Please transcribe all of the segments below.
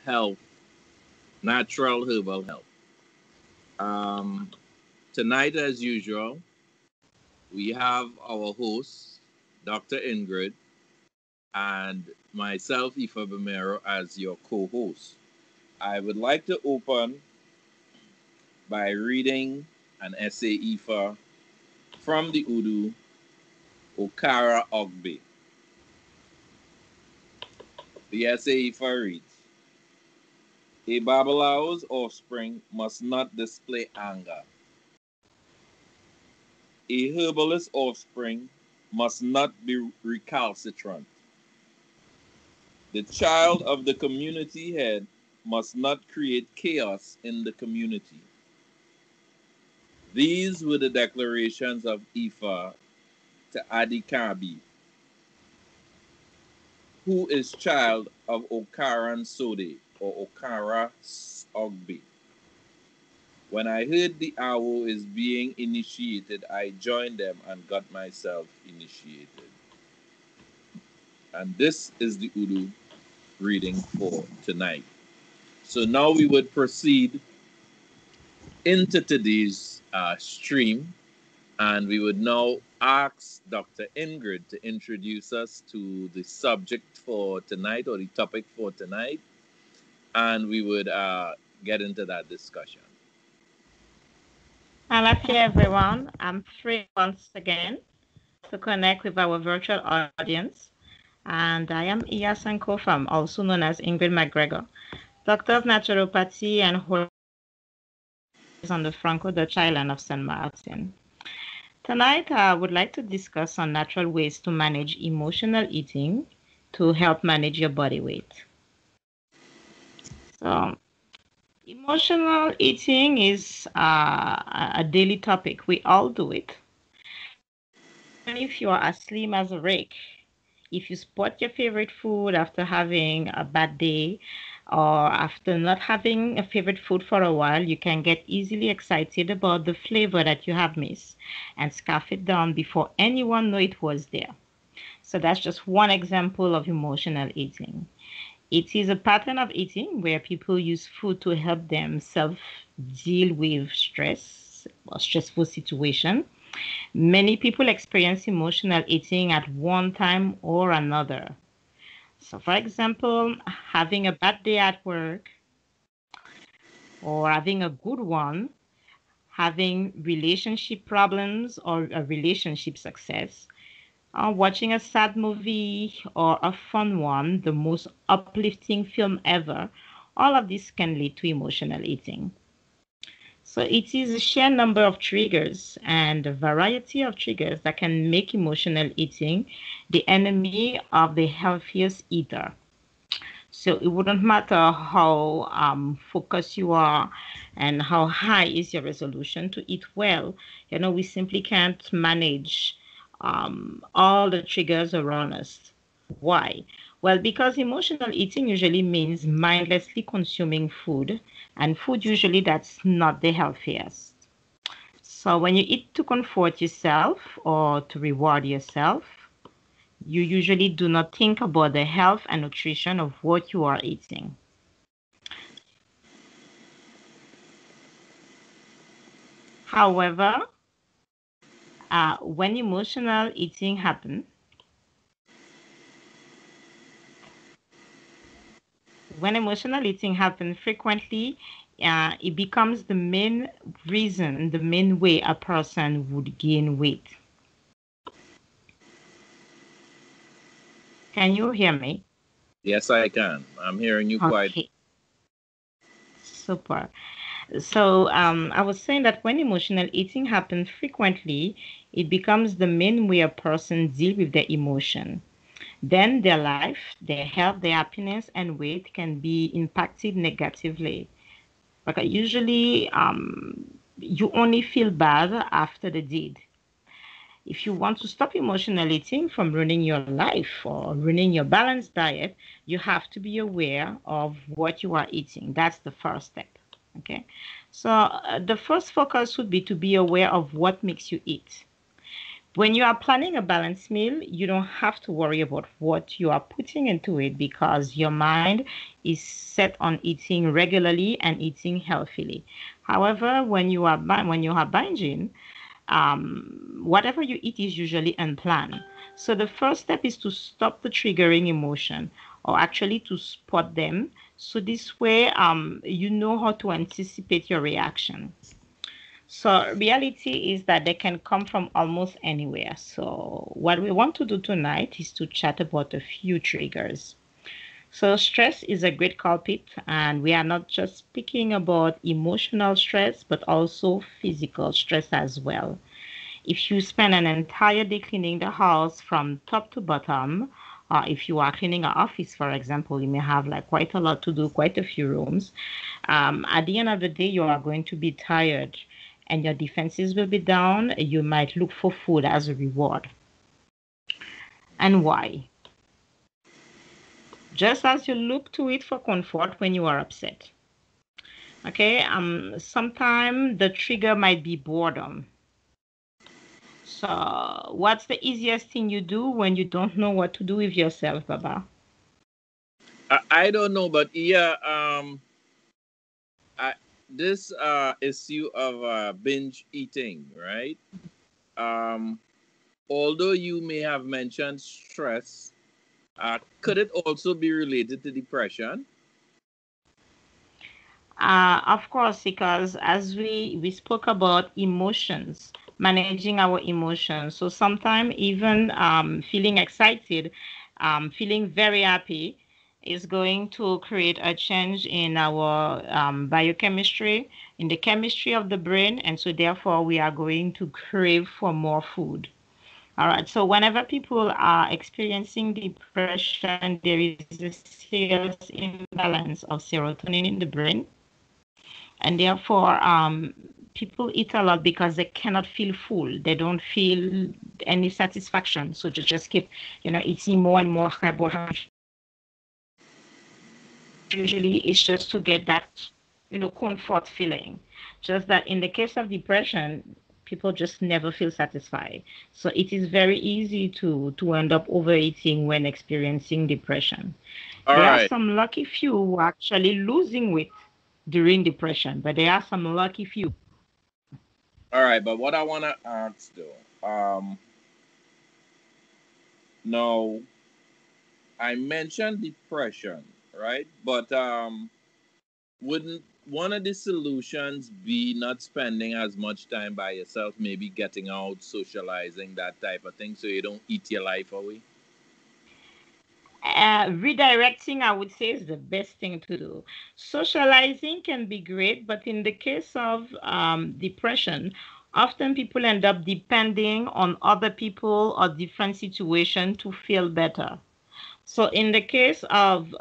health, natural herbal health. Um, Tonight, as usual, we have our host, Dr. Ingrid, and myself, Ifa Bamero, as your co host. I would like to open by reading an essay, Ifa, from the Udu, Okara Ogbe. The essay, Ifa reads: A Babalao's offspring must not display anger. A herbalist's offspring must not be recalcitrant. The child of the community head must not create chaos in the community. These were the declarations of Ifa to Adikabi, who is child of Okaran Sode or Okara Ogbe. When I heard the Awo is being initiated, I joined them and got myself initiated. And this is the Udu reading for tonight. So now we would proceed into today's stream, and we would now ask Dr. Ingrid to introduce us to the subject for tonight or the topic for tonight, and we would get into that discussion. Hello, everyone. I'm free once again to connect with our virtual audience. And I am Iya Sankofam, also known as Ingrid McGregor, Doctor of Naturopathy and Holistic on the Franco-Dutch island of St. Martin. Tonight, I would like to discuss on natural ways to manage emotional eating to help manage your body weight. So, emotional eating is a daily topic. We all do it. Even if you are as slim as a rake, if you spot your favorite food after having a bad day or after not having a favorite food for a while, you can get easily excited about the flavor that you have missed and scarf it down before anyone know it was there. So that's just one example of emotional eating. It is a pattern of eating where people use food to help themselves deal with stress or stressful situation. Many people experience emotional eating at one time or another. So, for example, having a bad day at work or having a good one, having relationship problems or a relationship success, watching a sad movie or a fun one, the most uplifting film ever, all of this can lead to emotional eating. So it is a sheer number of triggers and a variety of triggers that can make emotional eating the enemy of the healthiest eater. So it wouldn't matter how focused you are and how high is your resolution to eat well. We simply can't manage all the triggers around us. Why? Well, because emotional eating usually means mindlessly consuming food, and food usually that's not the healthiest. So when you eat to comfort yourself or to reward yourself, you usually do not think about the health and nutrition of what you are eating. However, when emotional eating happens, frequently, it becomes the main reason, the main way a person would gain weight. Can you hear me? Yes, I can. I'm hearing you quite. Okay, super. So I was saying that when emotional eating happens frequently, it becomes the main way a person deals with their emotion. Then their life, their health, their happiness, and weight can be impacted negatively. Because usually you only feel bad after the deed. If you want to stop emotional eating from ruining your life or ruining your balanced diet, you have to be aware of what you are eating. That's the first step. Okay. So the first focus would be to be aware of what makes you eat. When you are planning a balanced meal, you don't have to worry about what you are putting into it because your mind is set on eating regularly and eating healthily. However, when you are binging, whatever you eat is usually unplanned. So the first step is to stop the triggering emotion or actually to spot them. So this way, you know how to anticipate your reaction. So reality is that they can come from almost anywhere. So what we want to do tonight is to chat about a few triggers. So stress is a great culprit, and we are not just speaking about emotional stress, but also physical stress as well. If you spend an entire day cleaning the house from top to bottom, if you are cleaning an office, for example, you may have like quite a lot to do, quite a few rooms. At the end of the day, you are going to be tired and your defenses will be down. You might look for food as a reward. And why? Just as you look to it for comfort when you are upset. Okay, sometimes the trigger might be boredom. So, what's the easiest thing you do when you don't know what to do with yourself, Baba? I don't know, but yeah, I, this issue of binge eating, right? Um, Although you may have mentioned stress, could it also be related to depression? Of course, because as we spoke about emotions, managing our emotions. So sometimes even feeling excited, feeling very happy is going to create a change in our biochemistry, in the chemistry of the brain, and so therefore we are going to crave for more food. All right. So whenever people are experiencing depression, there is a serious imbalance of serotonin in the brain, and therefore people eat a lot because they cannot feel full. They don't feel any satisfaction, so just keep, eating more and more carbohydrates. Usually, it's just to get that, comfort feeling. Just that in the case of depression, people just never feel satisfied. So it is very easy to end up overeating when experiencing depression. All There are right, some lucky few who are actually losing weight during depression, but there are some lucky few. all right. But what I want to ask though, now I mentioned depression, right? But wouldn't one of the solutions be not spending as much time by yourself, maybe getting out, socializing, that type of thing, so you don't eat your life away? Redirecting, I would say, is the best thing to do. Socializing can be great, but in the case of depression, often people end up depending on other people or different situations to feel better. So, in the case of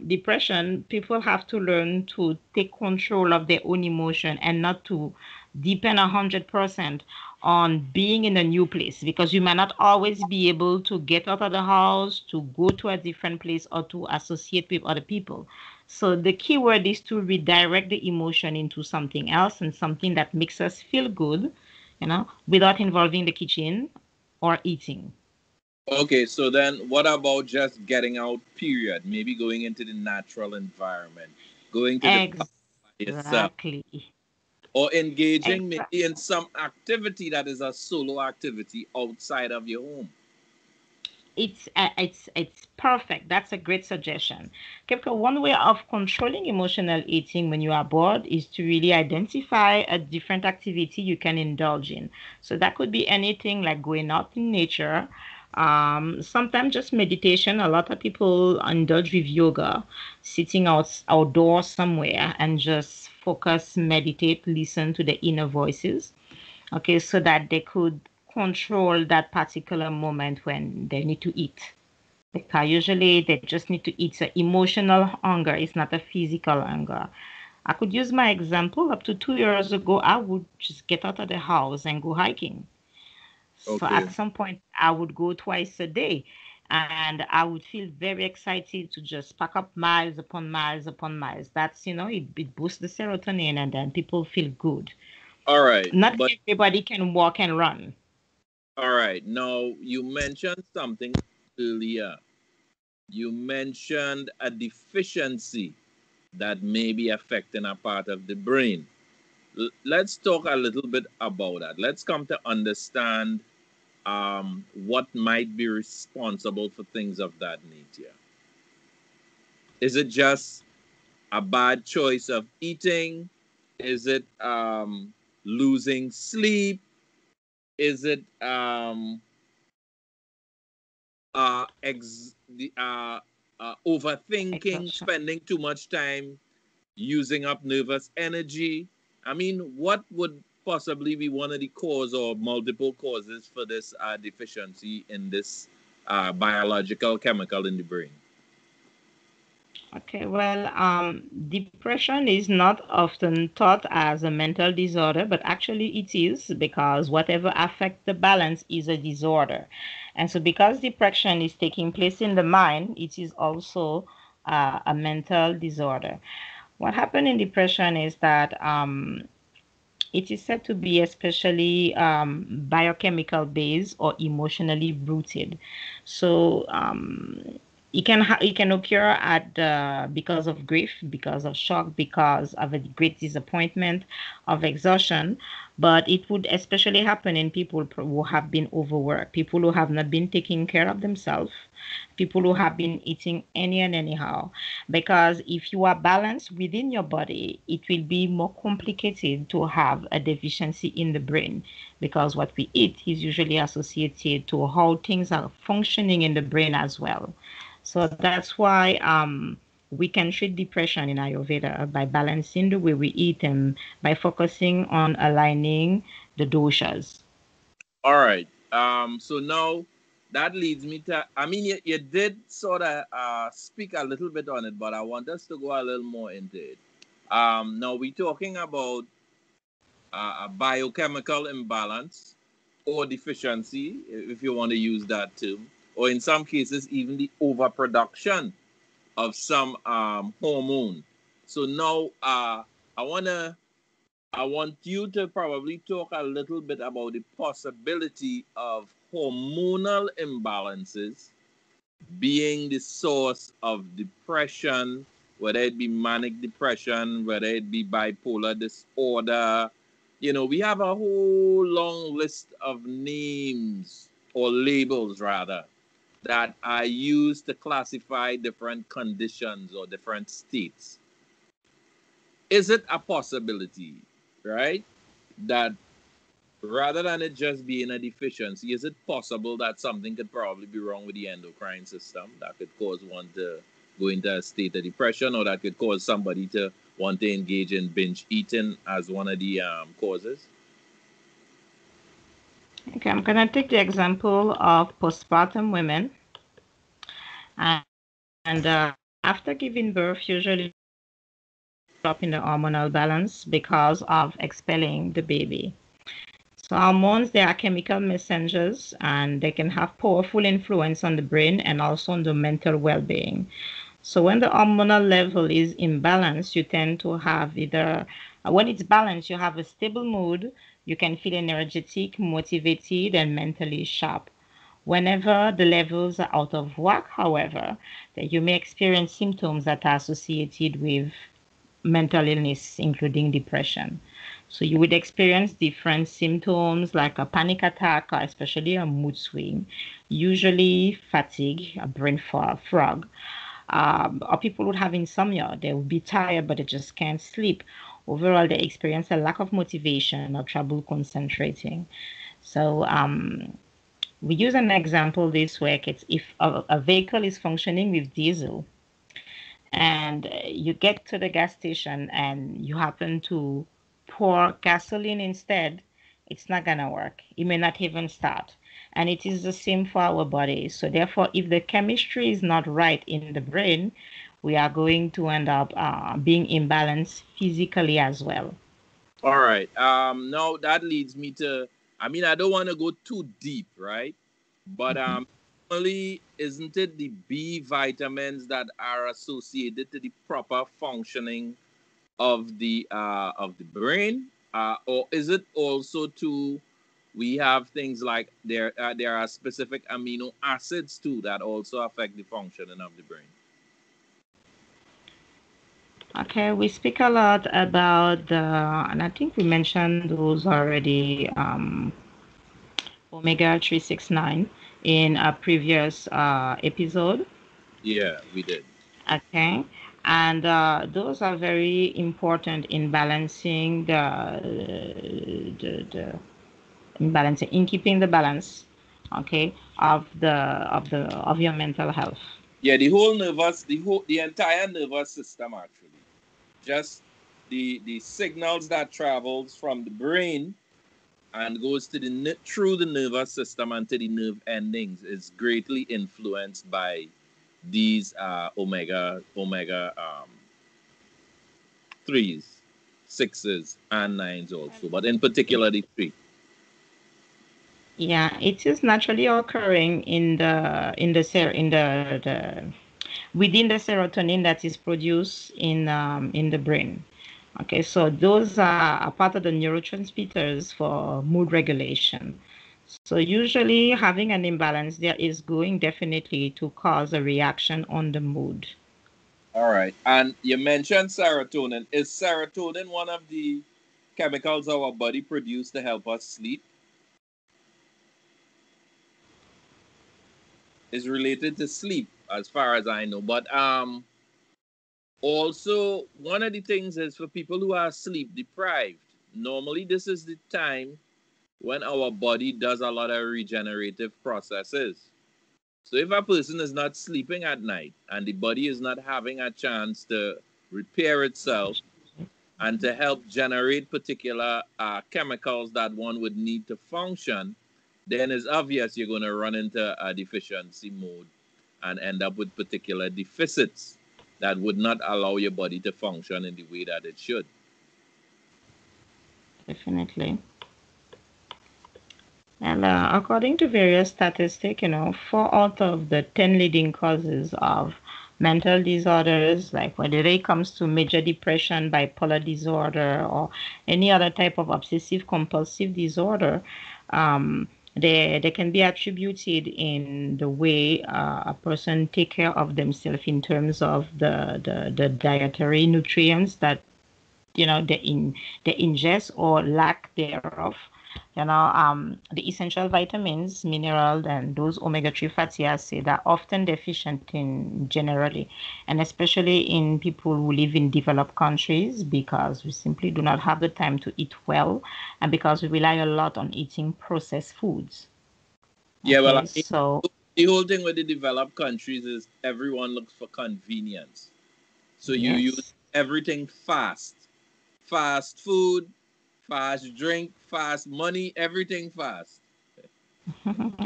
depression, people have to learn to take control of their own emotion and not to depend 100% on being in a new place because you might not always be able to get out of the house, to go to a different place, or to associate with other people. So, the key word is to redirect the emotion into something else and something that makes us feel good, without involving the kitchen or eating. Okay, so then what about just getting out, period? Maybe going into the natural environment, going to the park by yourself, Exactly. or engaging maybe Exactly. in some activity that is a solo activity outside of your home. It's perfect. That's a great suggestion. Kepka, one way of controlling emotional eating when you are bored is to really identify a different activity you can indulge in. So that could be anything like going out in nature. Sometimes just meditation. A lot of people indulge with yoga, sitting outdoors somewhere and just focus, meditate, listen to the inner voices. Okay, so that they could control that particular moment when they need to eat. Because usually they just need to eat. So emotional hunger is not a physical hunger. I could use my example. Up to 2 years ago, I would just get out of the house and go hiking. So Okay. at some point, I would go twice a day. And I would feel very excited to just pack up miles upon miles upon miles. That's, it boosts the serotonin and then people feel good. All right, Not but everybody can walk and run. All right. Now, you mentioned something earlier. You mentioned a deficiency that may be affecting a part of the brain. Let's talk a little bit about that. Let's come to understand what might be responsible for things of that nature. Is it just a bad choice of eating? Is it losing sleep? Is it overthinking, Exhaustion. spending too much time using up nervous energy? I mean, what would possibly be one of the cause or multiple causes for this deficiency in this biological chemical in the brain? Okay, well, depression is not often thought as a mental disorder, but actually it is because whatever affects the balance is a disorder. And so, because depression is taking place in the mind, it is also a mental disorder. What happened in depression is that it is said to be especially biochemical based or emotionally rooted. So it can occur at because of grief, because of shock, because of a great disappointment, of exhaustion. But it would especially happen in people who have been overworked, people who have not been taking care of themselves, people who have been eating any and anyhow. Because if you are balanced within your body, it will be more complicated to have a deficiency in the brain because what we eat is usually associated to how things are functioning in the brain as well. So that's why we can treat depression in Ayurveda by balancing the way we eat and by focusing on aligning the doshas. All right. So now that leads me to, I mean, you did sort of speak a little bit on it, but I want us to go a little more into it. Now we're talking about a biochemical imbalance or deficiency, if you want to use that term, or in some cases, even the overproduction of some hormone. So now I want to I want you to probably talk a little bit about the possibility of hormonal imbalances being the source of depression, whether it be manic depression, whether it be bipolar disorder. You know, we have a whole long list of names or labels, rather, that are used to classify different conditions or different states. Is it a possibility, right, that rather than it just being a deficiency, is it possible that something could probably be wrong with the endocrine system that could cause one to go into a state of depression, or that could cause somebody to want to engage in binge eating as one of the causes? Okay, I'm gonna take the example of postpartum women, and after giving birth, usually drop in the hormonal balance because of expelling the baby. So hormones, they are chemical messengers, and they can have powerful influence on the brain and also on the mental well-being. So when the hormonal level is imbalanced, you tend to have either, when it's balanced, you have a stable mood, you can feel energetic, motivated, and mentally sharp. Whenever the levels are out of whack, however, then you may experience symptoms that are associated with mental illness, including depression. So you would experience different symptoms like a panic attack, or especially a mood swing, usually fatigue, a brain fog, or people would have insomnia. They would be tired, but they just can't sleep. Overall, they experience a lack of motivation or trouble concentrating. So we use an example this week. It's if a vehicle is functioning with diesel and you get to the gas station and you happen to pour gasoline instead, it's not gonna work. It may not even start. And it is the same for our body. So therefore, if the chemistry is not right in the brain, we are going to end up being imbalanced physically as well. All right. Now that leads me to, I mean, I don't want to go too deep, right? But Mhm. normally, isn't it the B vitamins that are associated to the proper functioning of the brain, or is it also to We have things like there are specific amino acids too that also affect the functioning of the brain. Okay, we speak a lot about and I think we mentioned those already, omega 369 in a previous episode. Yeah, we did. Okay, and those are very important in balancing the in balancing in keeping the balance, okay, of your mental health. Yeah, the entire nervous system actually. Just the signals that travels from the brain and goes to through the nervous system and to the nerve endings is greatly influenced by these omega threes, sixes, and nines also, but in particular the three. Yeah, it is naturally occurring in the within the serotonin that is produced in the brain. Okay, so those are a part of the neurotransmitters for mood regulation. So usually having an imbalance there is going definitely to cause a reaction on the mood. All right. And you mentioned serotonin. Is serotonin one of the chemicals our body produces to help us sleep? Is related to sleep, as far as I know. But also one of the things is for people who are sleep deprived. Normally, this is the time when our body does a lot of regenerative processes. So if a person is not sleeping at night and the body is not having a chance to repair itself and to help generate particular chemicals that one would need to function, then it's obvious you're going to run into a deficiency mode and end up with particular deficits that would not allow your body to function in the way that it should. Definitely. And according to various statistics, 4 out of the 10 leading causes of mental disorders, like whether it comes to major depression, bipolar disorder, or any other type of obsessive compulsive disorder, they can be attributed in the way a person take care of themselves in terms of the dietary nutrients that they ingest or lack thereof. The essential vitamins, minerals, and those omega-3 fatty acids are often deficient in generally, and especially in people who live in developed countries because we simply do not have the time to eat well, and because we rely a lot on eating processed foods. Yeah, well, I Okay, mean, so the whole thing with the developed countries is everyone looks for convenience. So you use yes, everything fast. Fast food, fast drink, fast money, everything fast.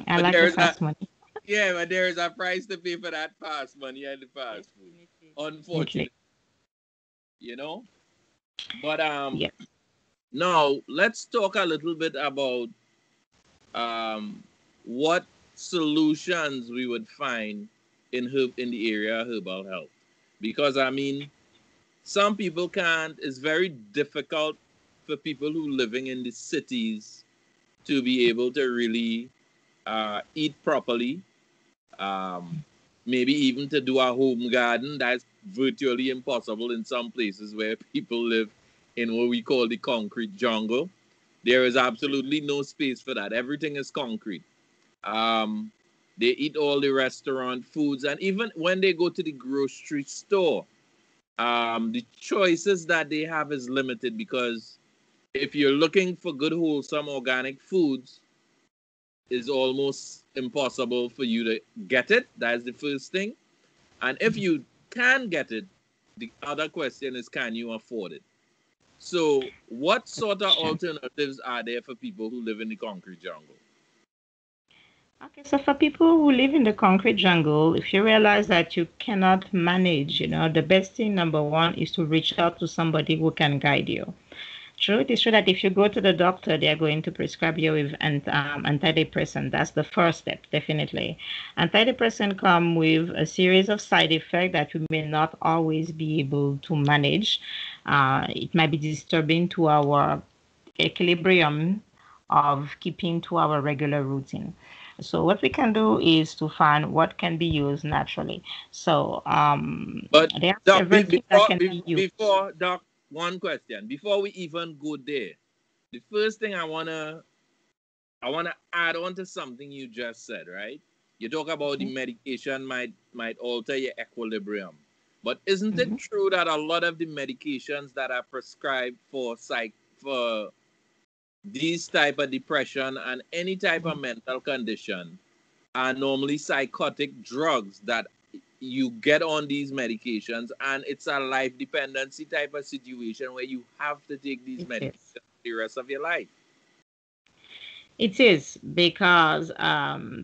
I But like there the is a fast money. yeah, but there is a price to pay for that fast money and the fast food. Definitely, Unfortunately, definitely. you know. But Yeah. now let's talk a little bit about um what solutions we would find in the area of herbal health. Because I mean, some people can't. It's very difficult for people who living in the cities to be able to really eat properly. Um, Maybe even to do a home garden. That's virtually impossible in some places where people live in what we call the concrete jungle. There is absolutely no space for that. Everything is concrete. Um, they eat all the restaurant foods, and even when they go to the grocery store, the choices that they have is limited because if you're looking for good, wholesome, organic foods, it's almost impossible for you to get it. That's the first thing. And if you can get it, the other question is, can you afford it? So, what sort of Sure. alternatives are there for people who live in the concrete jungle? Okay, so for people who live in the concrete jungle, if you realize that you cannot manage, the best thing, number one, is to reach out to somebody who can guide you. True, it is true that if you go to the doctor, they are going to prescribe you with antidepressant. That's the first step, definitely. Antidepressant come with a series of side effects that we may not always be able to manage. It might be disturbing to our equilibrium of keeping to our regular routine. So what we can do is to find what can be used naturally. So But there are Doc, several things that can be used. before Doc, one question before we even go there. The first thing I wanna add on to something you just said, right? You talk about the Mhm, medication might alter your equilibrium, but isn't it mhm. true that a lot of the medications that are prescribed for these type of depression and any type of mental condition are normally psychotic drugs that you get on these medications, and it's a life dependency type of situation where you have to take these It medications is. the rest of your life. It is because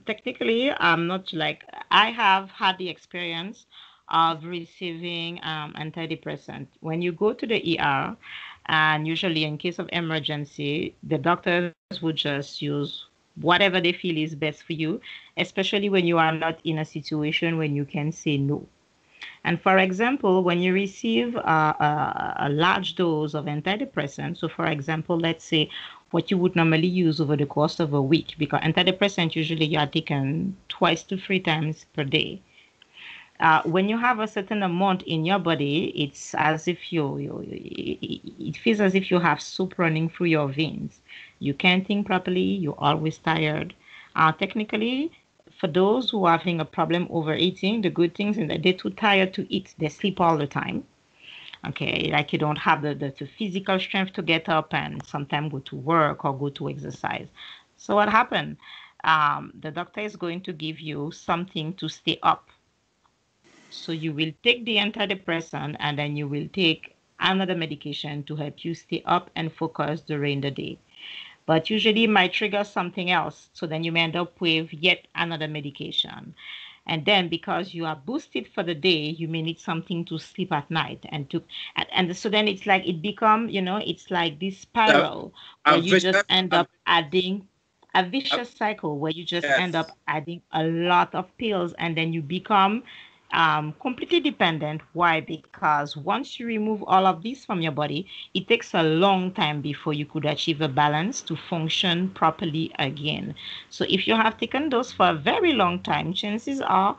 technically I'm not like I have had the experience of receiving antidepressant. When you go to the ER, and usually in case of emergency, the doctors would just use whatever they feel is best for you, especially when you are not in a situation when you can say no. And for example, when you receive a large dose of antidepressant, so for example, let's say what you would normally use over the course of a week, because antidepressant usually you are taken 2 to 3 times per day. When you have a certain amount in your body, it's as if it feels as if you have soup running through your veins. You can't think properly, you're always tired. Technically, for those who are having a problem overeating, the good things is that they're too tired to eat. They sleep all the time. Okay, like you don't have the physical strength to get up and sometimes go to work or go to exercise. So what happened? The doctor is going to give you something to stay up, so you will take the antidepressant and then you will take another medication to help you stay up and focus during the day. But usually it might trigger something else. So then you may end up with yet another medication. And then because you are boosted for the day, you may need something to sleep at night and so then it's like it become, it's like this A, spiral where a you just vicious, end a, up adding a a, vicious cycle where you just end yes. up adding a lot of pills and then you become completely dependent. Why? Because once you remove all of these from your body, it takes a long time before you could achieve a balance to function properly again. So if you have taken those for a very long time, chances are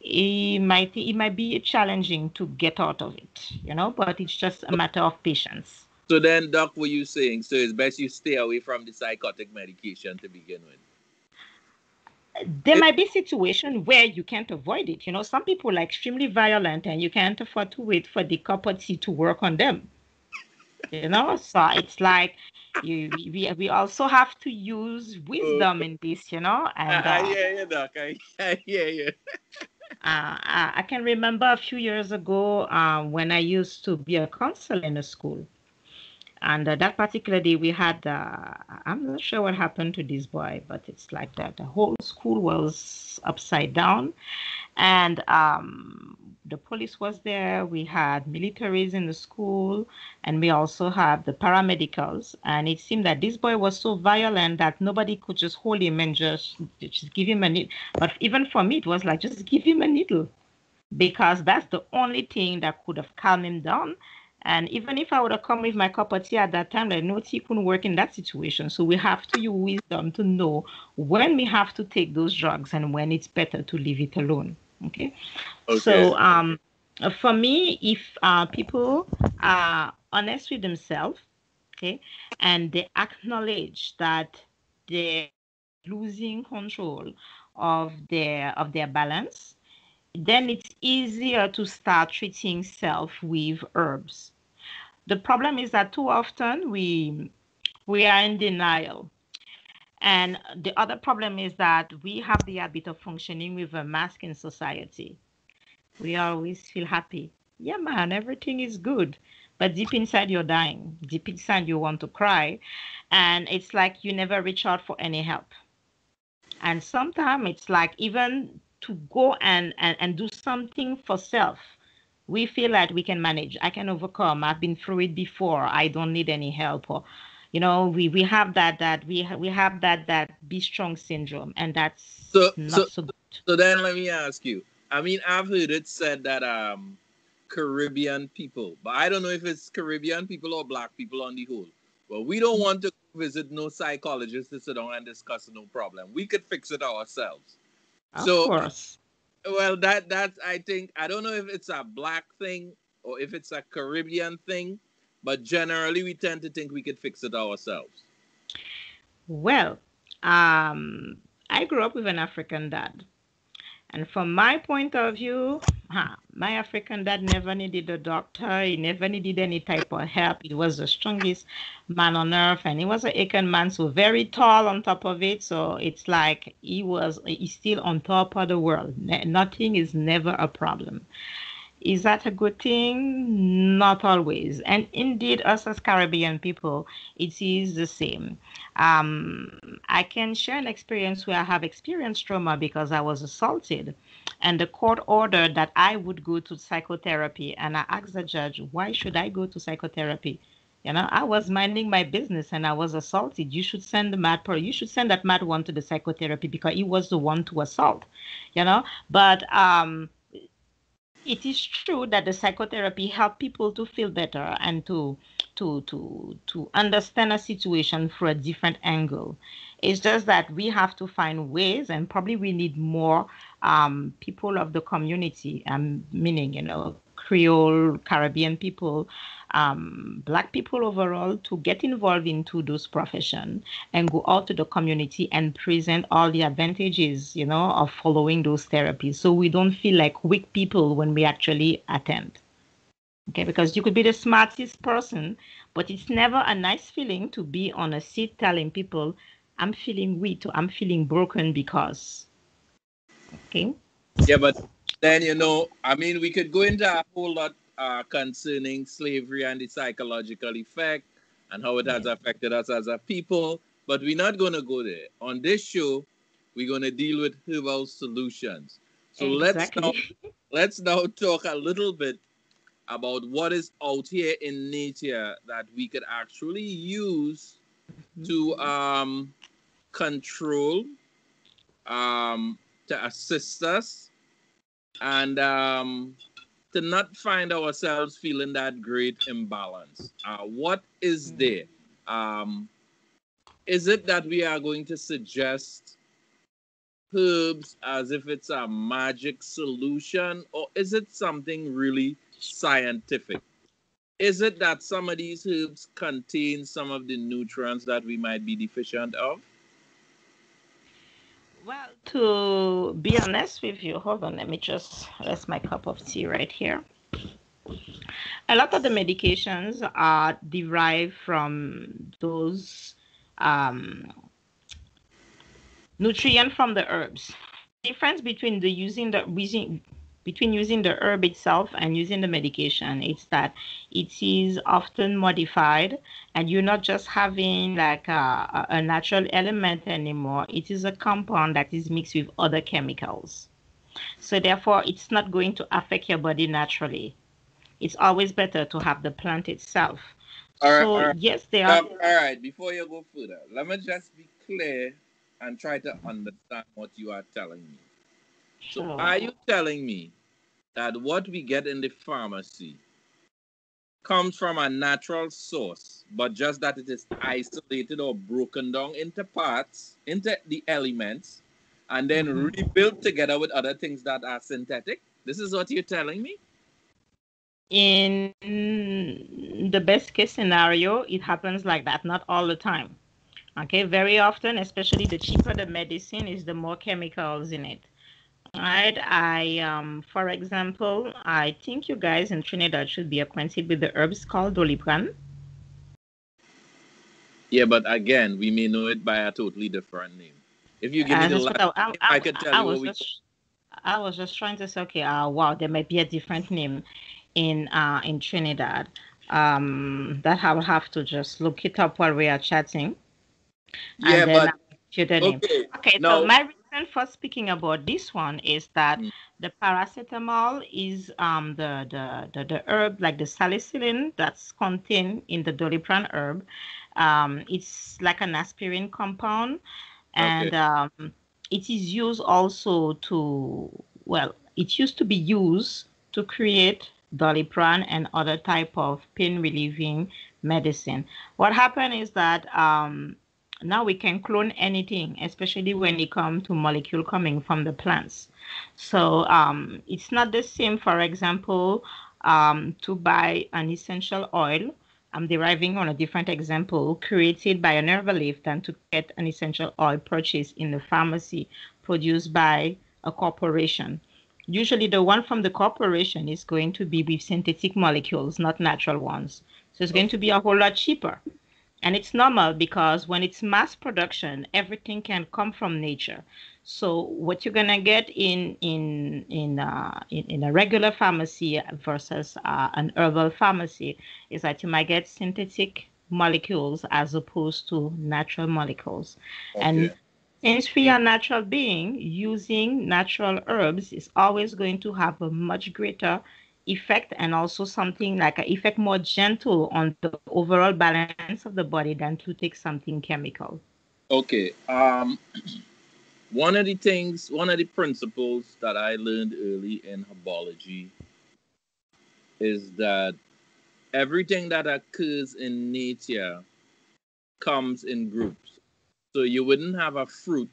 it might be challenging to get out of it, but it's just a matter of patience. So then, Doc, what you saying? So it's best you stay away from the psychotic medication to begin with. There might be situations where you can't avoid it. Some people are extremely violent and you can't afford to wait for the cup of tea to work on them. So it's like we also have to use Oh, wisdom in this, and I hear you, Doc. I hear you. I can remember a few years ago when I used to be a counselor in a school. And that particular day, we had, I'm not sure what happened to this boy, but it's like that. The whole school was upside down. And the police was there. We had militaries in the school, and we also had the paramedicals. And it seemed that this boy was so violent that nobody could just hold him and just give him a needle. But even for me, it was like, just give him a needle because that's the only thing that could have calmed him down. And even if I would have come with my cup of tea at that time, like no tea couldn't work in that situation. So we have to use wisdom to know when we have to take those drugs and when it's better to leave it alone. Okay. Okay. So for me, if people are honest with themselves, okay, and they acknowledge that they're losing control of their balance, then it's easier to start treating self with herbs. The problem is that too often we are in denial. And the other problem is that we have the habit of functioning with a mask in society. We always feel happy. Yeah, man, everything is good. But deep inside, you're dying. Deep inside, you want to cry. And it's like you never reach out for any help. And sometimes it's like even to go and do something for self, we feel like we can manage. I can overcome. I've been through it before. I don't need any help. Or, we have that be strong syndrome, and So that's so not so good. so then let me ask you. I mean, I've heard it said that Caribbean people, but I don't know if it's Caribbean people or black people on the whole. Well, we don't want to visit no psychologist to sit down and discuss no problem. We could fix it ourselves. Of So, course. well, that's I think I don't know if it's a black thing or if it's a Caribbean thing, but generally we tend to think we could fix it ourselves. Well, um, I grew up with an African dad. And from my point of view, my African dad never needed a doctor. He never needed any type of help. He was the strongest man on earth, and he was an Aiken man, so very tall on top of it. So it's like he's still on top of the world. Nothing is never a problem. Is that a good thing? Not always. And indeed, us as Caribbean people, it is the same. I can share an experience where I have experienced trauma because I was assaulted, and the court ordered that I would go to psychotherapy. And I asked the judge, why should I go to psychotherapy? I was minding my business and I was assaulted. You should send that mad one to the psychotherapy because he was the one to assault, you know. But it is true that the psychotherapy help people to feel better and to understand a situation from a different angle. It's just that we have to find ways, and probably we need more people of the community, meaning Creole, Caribbean people, Black people overall, to get involved into those professions and go out to the community and present all the advantages, of following those therapies. So we don't feel like weak people when we actually attend. Okay, because you could be the smartest person, but it's never a nice feeling to be on a seat telling people, I'm feeling weak or I'm feeling broken because. Okay. Yeah, but then I mean, we could go into a whole lot concerning slavery and the psychological effect and how it has Yes. affected us as a people. But we're not going to go there. On this show, we're going to deal with herbal solutions. So Exactly. let's now talk a little bit about what is out here in nature that we could actually use to control, um, to assist us, and to not find ourselves feeling that great imbalance. What is there? Um, is it that we are going to suggest herbs as if it's a magic solution, or is it something really scientific? Is it that some of these herbs contain some of the nutrients that we might be deficient of? Well, to be honest with you, hold on, let me just rest my cup of tea right here. A lot of the medications are derived from those um, nutrients from the herbs. Difference between using the herb itself and using the medication is that it is often modified, and you're not just having like a natural element anymore. It is a compound that is mixed with other chemicals. So therefore, it's not going to affect your body naturally. It's always better to have the plant itself. All right, So all right. yes, they are. All right. Before you go further, let me just be clear and try to understand what you are telling me. So, Sure. are you telling me that what we get in the pharmacy comes from a natural source, but just that it is isolated or broken down into parts, into the elements, and then Mhm. rebuilt together with other things that are synthetic? This is what you're telling me? In the best case scenario, it happens like that, not all the time. Okay, very often, especially the cheaper the medicine is, the more chemicals in it. Right? For example, I think you guys in Trinidad should be acquainted with the herbs called Dolipran. Yeah, but again, we may know it by a totally different name. If you give me the That's what last name, I could tell I you what was we call. I was just trying to say, okay, wow, there might be a different name in Trinidad. That I will have to just look it up while we are chatting, and Yeah, then but I'll give you the name. okay. Okay, so Now, my reason for speaking about this one is that mm, the paracetamol is the herb, like the salicylene that's contained in the doliprane herb. It's like an aspirin compound, okay. and it is used also to, well, it used to be used to create Doliprane, and other type of pain relieving medicine. What happened is that now we can clone anything, especially when it comes to molecule coming from the plants. So it's not the same, for example, to buy an essential oil. I'm deriving on a different example created by an herbalist than to get an essential oil purchased in the pharmacy produced by a corporation. Usually, the one from the corporation is going to be with synthetic molecules, not natural ones. So it's going to be a whole lot cheaper. And it's normal because when it's mass production, everything can come from nature. So what you're gonna get in a regular pharmacy versus an herbal pharmacy is that you might get synthetic molecules as opposed to natural molecules. And Okay. since we are natural being, using natural herbs is always going to have a much greater effect and also something like an effect more gentle on the overall balance of the body than to take something chemical. Okay. One of the principles that I learned early in herbology is that everything that occurs in nature comes in groups. So you wouldn't have a fruit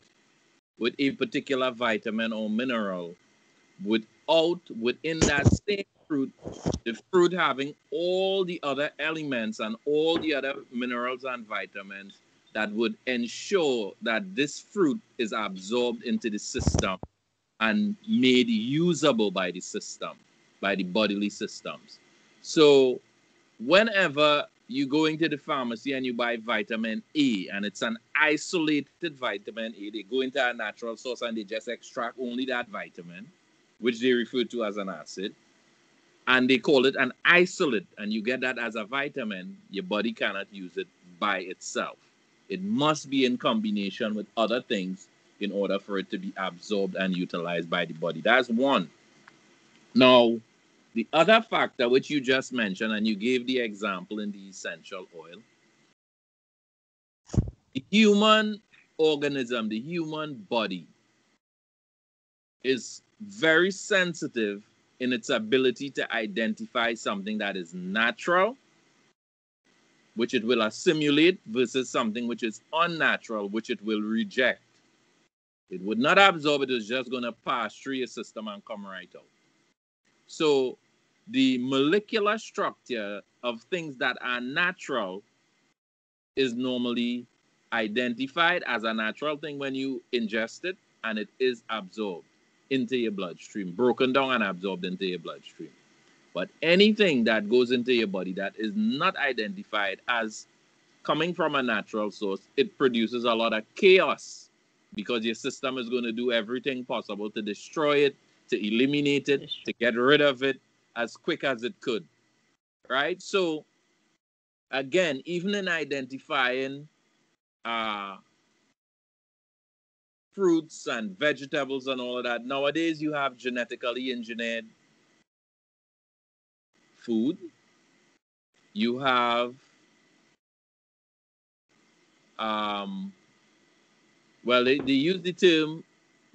with a particular vitamin or mineral within that same fruit, the fruit having all the other elements and all the other minerals and vitamins that would ensure that this fruit is absorbed into the system and made usable by the system, by the bodily systems. So whenever you go into the pharmacy and you buy vitamin A and it's an isolated vitamin A, they go into a natural source and they just extract only that vitamin, which they refer to as an acid, and they call it an isolate, and you get that as a vitamin, your body cannot use it by itself. It must be in combination with other things in order for it to be absorbed and utilized by the body. That's one. Now, the other factor which you just mentioned, and you gave the example in the essential oil, the human organism, the human body, is very sensitive in its ability to identify something that is natural, which it will assimilate, versus something which is unnatural, which it will reject. It would not absorb it, it's just going to pass through your system and come right out. So, the molecular structure of things that are natural is normally identified as a natural thing when you ingest it, and it is absorbed into your bloodstream, broken down and absorbed into your bloodstream. But anything that goes into your body that is not identified as coming from a natural source, it produces a lot of chaos because your system is going to do everything possible to destroy it, to eliminate it, to get rid of it as quick as it could. Right? So, again, even in identifying uh, fruits and vegetables and all of that, nowadays you have genetically engineered food. You have, um, well, they use the term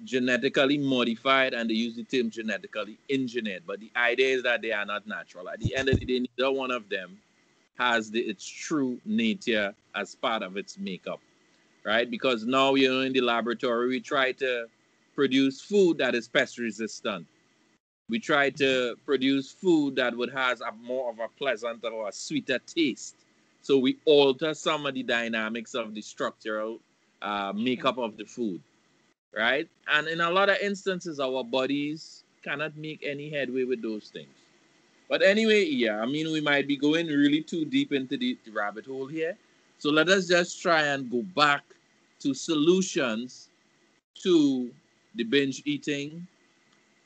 genetically modified and they use the term genetically engineered, but the idea is that they are not natural. At the end of the day, neither one of them has its true nature as part of its makeup, right? Because now, in the laboratory, we try to produce food that is pest resistant. We try to produce food that would have more of a pleasant or a sweeter taste. So we alter some of the dynamics of the structural makeup of the food, right? And in a lot of instances, our bodies cannot make any headway with those things. But anyway, yeah, I mean, we might be going really too deep into the rabbit hole here. So let us just try and go back to solutions to the binge eating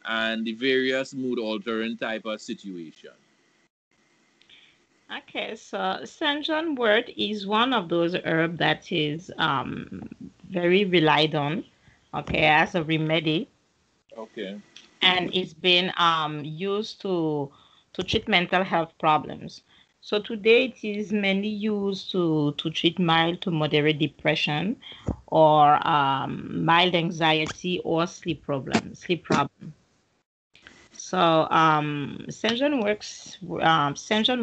and the various mood altering type of situation. Okay, so St. John wort is one of those herbs that is very relied on, okay, as a remedy, Okay. and it's been used to treat mental health problems. So today it is mainly used to treat mild to moderate depression or mild anxiety or sleep problem. So St.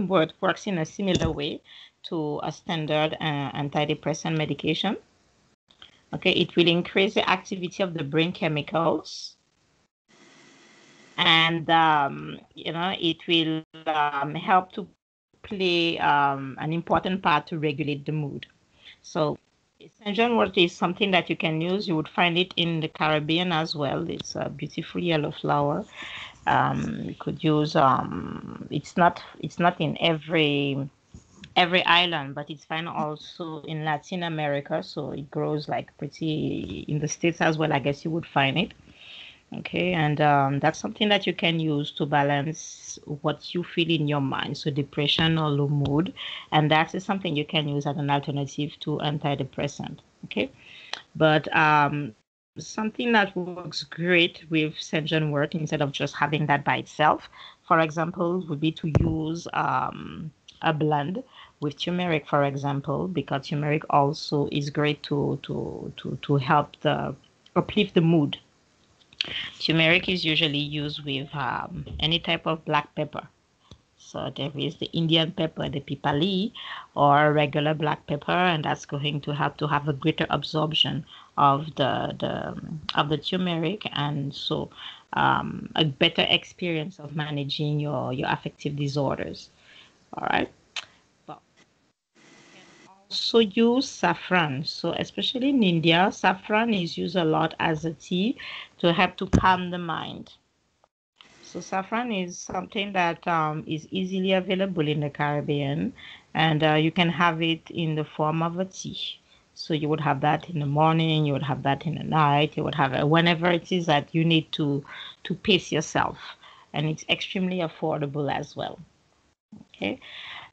Word works in a similar way to a standard antidepressant medication. Okay, it will increase the activity of the brain chemicals, and it will help to play an important part to regulate the mood. So St. Wort is something that you can use. You would find it in the Caribbean as well. It's a beautiful yellow flower. You could use it's not in every island, but it's found also in Latin America. So it grows like pretty in the States as well. I guess you would find it. Okay, and that's something that you can use to balance what you feel in your mind, so depression or low mood, and that is something you can use as an alternative to antidepressant. Okay, but something that works great with St. John wort instead of just having that by itself, for example, would be to use a blend with turmeric, for example, because turmeric also is great to help the uplift the mood. Turmeric is usually used with any type of black pepper. So there is the Indian pepper, the pipali, or regular black pepper, and that's going to help to have a greater absorption of the turmeric, and so a better experience of managing your affective disorders. All right. But you can also use saffron. So especially in India, saffron is used a lot as a tea to help to calm the mind. So saffron is something that is easily available in the Caribbean, and you can have it in the form of a tea. So you would have that in the morning, you would have that in the night, you would have it whenever it is that you need to pace yourself, and it's extremely affordable as well. Okay,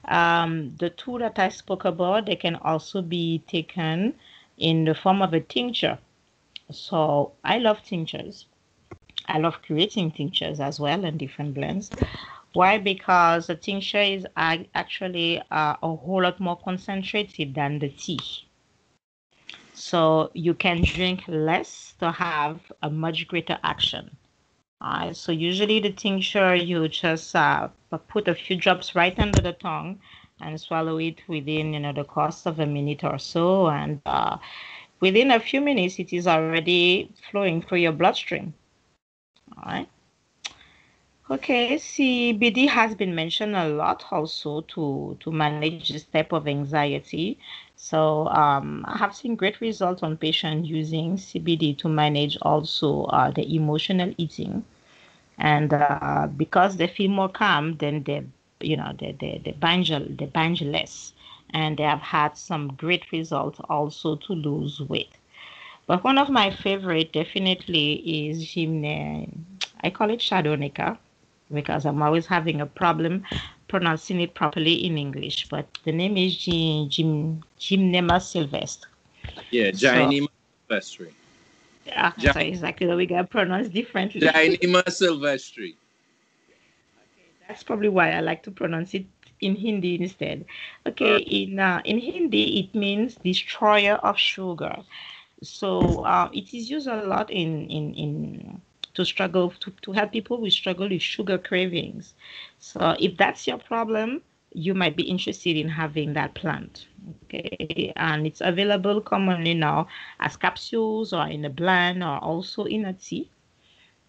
the two that I spoke about, they can also be taken in the form of a tincture. So I love tinctures. I love creating tinctures as well and different blends. Why? Because the tincture is actually a whole lot more concentrated than the tea. So you can drink less to have a much greater action. So usually the tincture, you just put a few drops right under the tongue and swallow it within, the course of a minute or so. And within a few minutes, it is already flowing through your bloodstream. All right. Okay, CBD has been mentioned a lot also to manage this type of anxiety. So I have seen great results on patients using CBD to manage also the emotional eating, and because they feel more calm, then they binge less, and they have had some great results also to lose weight. But one of my favorite definitely is gymne. I call it shadonika because I'm always having a problem pronouncing it properly in English. But the name is Gymnema sylvestre. Yeah, So, Gynema Silvestri. so exactly the way I pronounce differently. Gynema Silvestri. Okay, that's probably why I like to pronounce it in Hindi instead. Okay, in Hindi it means destroyer of sugar. So it is used a lot in to help people who struggle with sugar cravings. So if that's your problem, you might be interested in having that plant. Okay, and it's available commonly now as capsules or in a blend or also in a tea.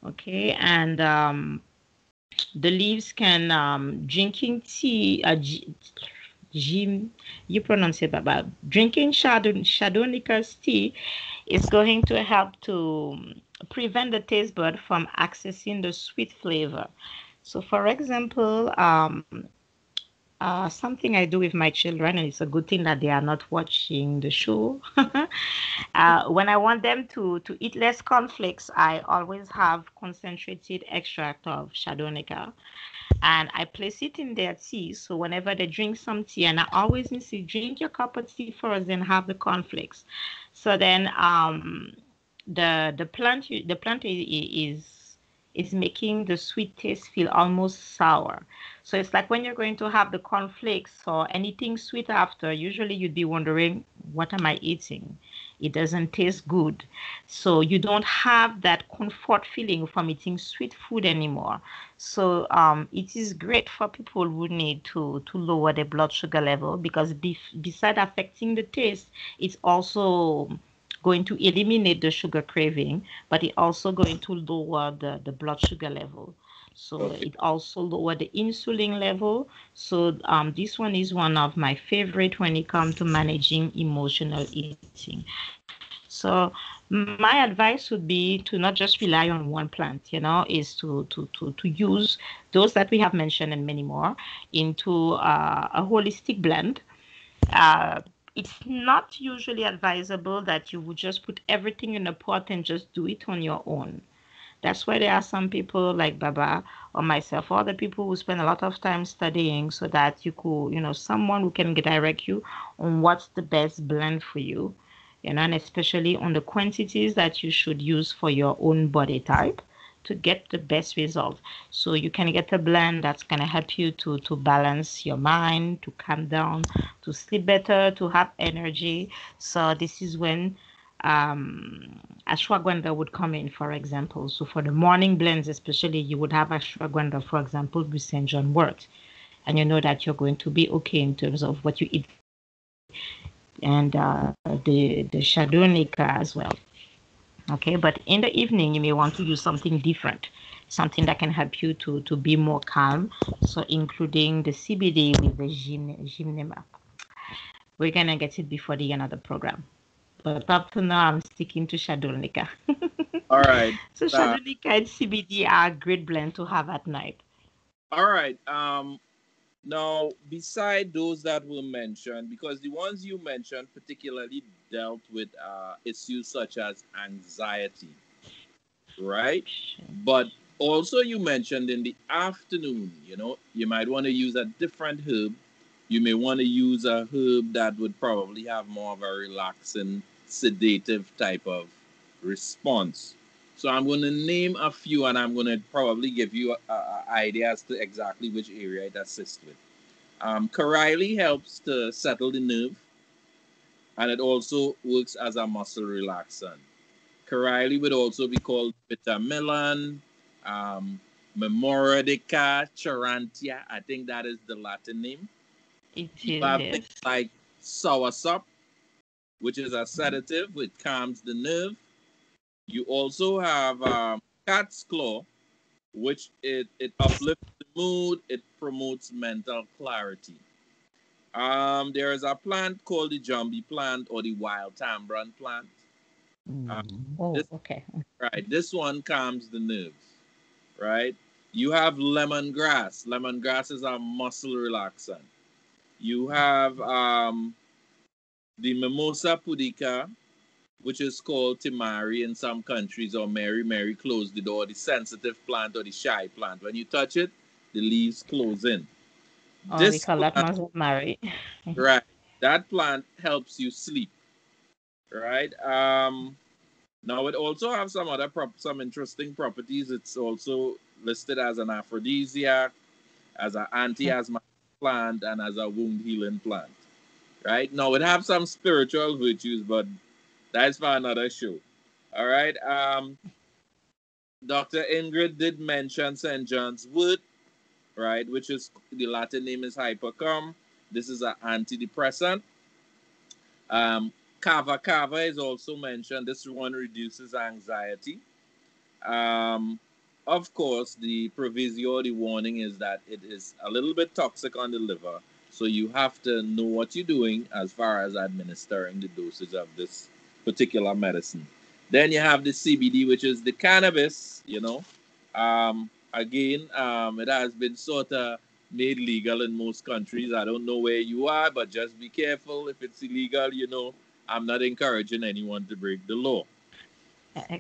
Okay, and the leaves can drinking tea. Jim, you pronounce it about drinking Shadonica's tea is going to help to prevent the taste bud from accessing the sweet flavor. So, for example, something I do with my children, and it's a good thing that they are not watching the show. When I want them to eat less cornflakes, I always have concentrated extract of Shadonica, and I place it in their tea. So whenever they drink some tea, and I always insist, drink your cup of tea first, then have the cornflakes. So then the plant is making the sweet taste feel almost sour. So it's like when you're going to have the cornflakes or anything sweet after, usually you'd be wondering, what am I eating? It doesn't taste good. So you don't have that comfort feeling from eating sweet food anymore. So it is great for people who need to lower their blood sugar level, because beside affecting the taste, it's also going to eliminate the sugar craving, but it also going to lower the blood sugar level. So Okay. it also lower the insulin level. So this one is one of my favorite when it comes to managing emotional eating. So my advice would be to not just rely on one plant, is to use those that we have mentioned and many more into a holistic blend. uh, it's not usually advisable that you would just put everything in a pot and just do it on your own. That's why there are some people like Baba or myself, or other people who spend a lot of time studying so that you could, someone who can direct you on what's the best blend for you, and especially on the quantities that you should use for your own body type to get the best result. So you can get a blend that's going to help you to balance your mind, to calm down, to sleep better, to have energy. So this is when ashwagandha would come in, for example. So for the morning blends, especially, you would have ashwagandha, for example, with St. John wort, and you know that you're going to be okay in terms of what you eat that day, and the shadonika as well. Okay, but in the evening, you may want to use something different, something that can help you to be more calm. So including the CBD with the gymnema. We're gonna get it before the end of the program. But up to now, I'm sticking to Shadulnika. All right. So Uh, Shadulnika and CBD are a great blend to have at night. all right. Now, beside those that were mentioned, because the ones you mentioned particularly dealt with issues such as anxiety, right? But also, you mentioned in the afternoon, you might want to use a different herb. You may want to use a herb that would probably have more of a relaxing, sedative type of response. So I'm going to name a few, and I'm going to probably give you an idea as to exactly which area it assists with. Corylli helps to settle the nerve, and it also works as a muscle relaxant. Corylli would also be called Vitamelon, um, Memorodica charantia. I think that is the Latin name. It You is, have things yes. like soursop, which is a sedative, which calms the nerve. You also have cat's claw, which it uplifts the mood, it promotes mental clarity. There is a plant called the Jumbi plant or the wild tambran plant. Uh, Oh, this okay. right, this one calms the nerves. Right, you have lemongrass. Lemongrass is a muscle relaxant. You have the mimosa pudica, which is called timari in some countries, or Mary Mary close the door, the sensitive plant or the shy plant. When you touch it, the leaves close in. Oh, we This call that plant, muscle Mary. right, that plant helps you sleep, right? Now it also has some other some interesting properties. It's also listed as an aphrodisiac, as an anti-asthmatic plant, and as a wound healing plant. Right now, it have some spiritual virtues, but that's for another show. All right. Dr. Ingrid did mention St. John's wort, right, which is the Latin name is hypercum. This is an antidepressant. Kava kava is also mentioned. This one reduces anxiety. Um, of course, the proviso, the warning is that it is a little bit toxic on the liver. So you have to know what you're doing as far as administering the dosage of this particular medicine. Then you have the CBD, which is the cannabis. Again, it has been sort of made legal in most countries. I don't know where you are, but just be careful. If it's illegal, I'm not encouraging anyone to break the law.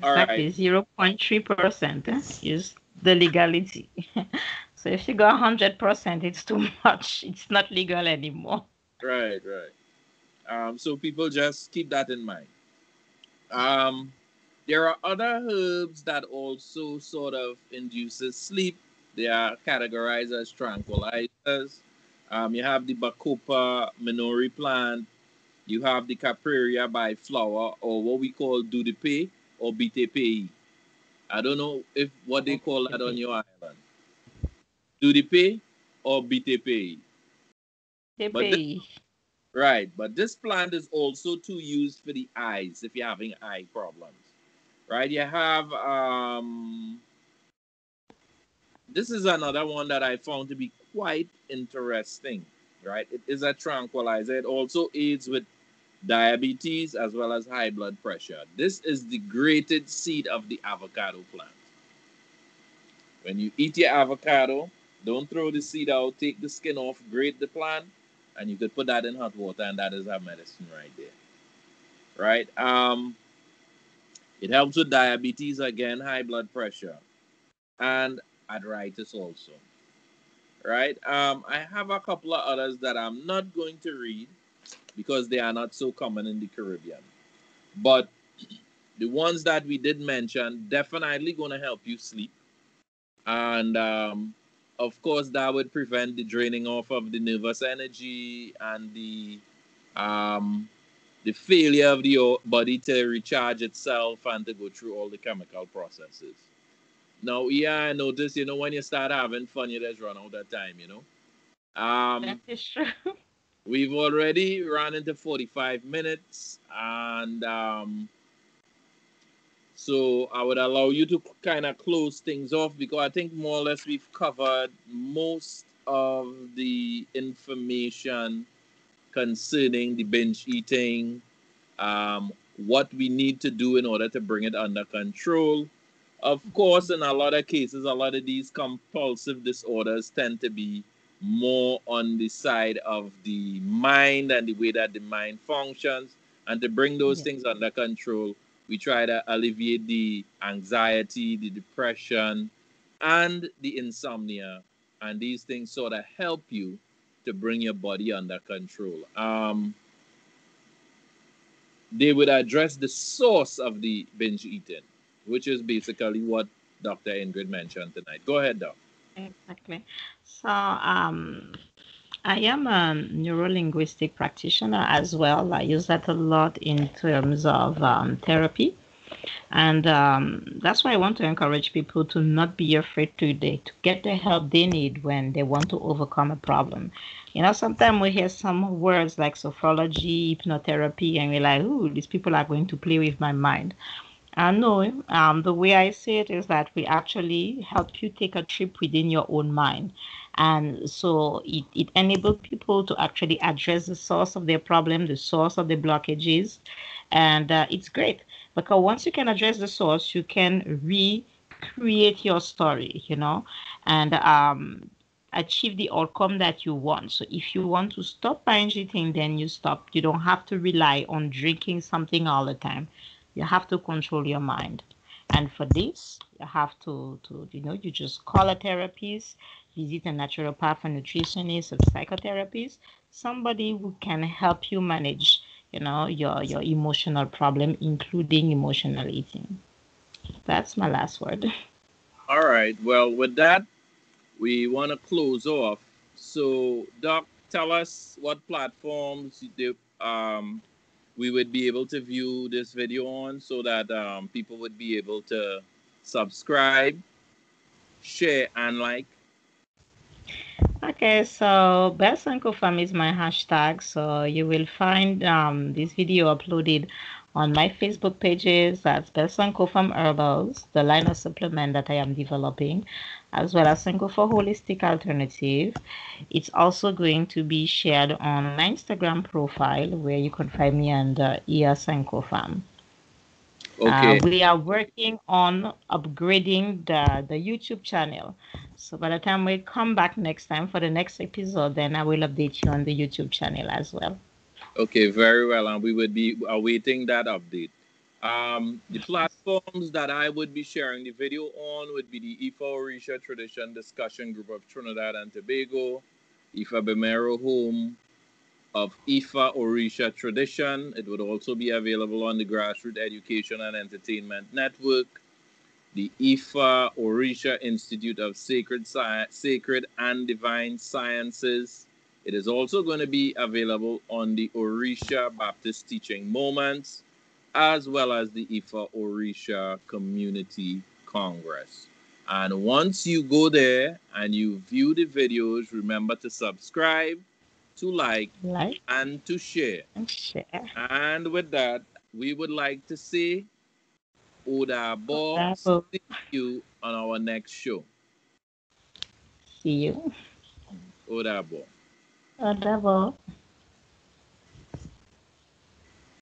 All right. Exactly, 0.3% is the legality. So if you go 100%, it's too much. It's not legal anymore. Right, right. So people just keep that in mind. Um, there are other herbs that also sort of induces sleep. They are categorized as tranquilizers. You have the Bacopa minori plant. You have the Capraria by Flower, or what we call Dudipe or BTPE. I don't know if what they call that on your island. Dudipe or BTPE. But this, TPE. right, but this plant is also to use for the eyes if you're having eye problems. Right? You have this is another one that I found to be quite interesting. Right? It is a tranquilizer. It also aids with diabetes as well as high blood pressure. This is the grated seed of the avocado plant. When you eat your avocado, don't throw the seed out, take the skin off, grate the plant, and you could put that in hot water, and that is our medicine right there. Right? It helps with diabetes again, high blood pressure, and arthritis also. Right? I have a couple of others that I'm not going to read because they are not so common in the Caribbean. But the ones that we did mention definitely going to help you sleep, and of course that would prevent the draining off of the nervous energy and the failure of the body to recharge itself and to go through all the chemical processes. Now, yeah, I notice, when you start having fun, you just run out of time. That Um, is true. we've already run into 45 minutes, and so I would allow you to kind of close things off because I think more or less we've covered most of the information concerning the binge eating, what we need to do in order to bring it under control. Of course, in a lot of cases, a lot of these compulsive disorders tend to be more on the side of the mind and the way that the mind functions. And to bring those Yeah. things under control, we try to alleviate the anxiety, the depression, and the insomnia. And these things sort of help you to bring your body under control. They would address the source of the binge eating, which is basically what Dr. Ingrid mentioned tonight. Go ahead, Doc. Exactly. So, I am a neurolinguistic practitioner as well. I use that a lot in terms of therapy. And that's why I want to encourage people to not be afraid to get the help they need when they want to overcome a problem. Sometimes we hear some words like sophrology, hypnotherapy, and we're like, ooh, these people are going to play with my mind. No, the way I see it is that we actually help you take a trip within your own mind. And so it enables people to actually address the source of their problem, the source of the blockages. And it's great because once you can address the source, you can recreate your story, and achieve the outcome that you want. So if you want to stop binge eating, then you stop. You don't have to rely on drinking something all the time. You have to control your mind. And for this, you have to you just call a therapist, visit a naturopath, a nutritionist, a psychotherapist, somebody who can help you manage your emotional problem, including emotional eating. That's my last word. All right. Well, with that, we want to close off. So, Doc, tell us what platforms we would be able to view this video on so that people would be able to subscribe, share, and like. Okay, so Best Uncle Fam is my hashtag. So you will find this video uploaded on my Facebook pages. That's Best Uncle Fam Herbals, the line of supplement that I am developing, as well as Uncle for Holistic Alternative. It's also going to be shared on my Instagram profile where you can find me under ES Uncle Fam. Okay. We are working on upgrading the YouTube channel. So by the time we come back next time for the next episode, then I will update you on the YouTube channel as well. Okay, very well. And we would be awaiting that update. The platforms that I would be sharing the video on would be the IFA Orisha Tradition Discussion Group of Trinidad and Tobago, IFA Bemero Home of IFA Orisha Tradition. It would also be available on the Grassroots Education and Entertainment Network, the IFA Orisha Institute of Sacred and Divine Sciences, It is also going to be available on the Orisha Baptist Teaching Moments as well as the Ifa Orisha Community Congress. And once you go there and you view the videos, remember to subscribe, to Like and to share. and share. And with that, we would like to say, Odabo, Bravo. see you on our next show. See you. Odabo. Bravo.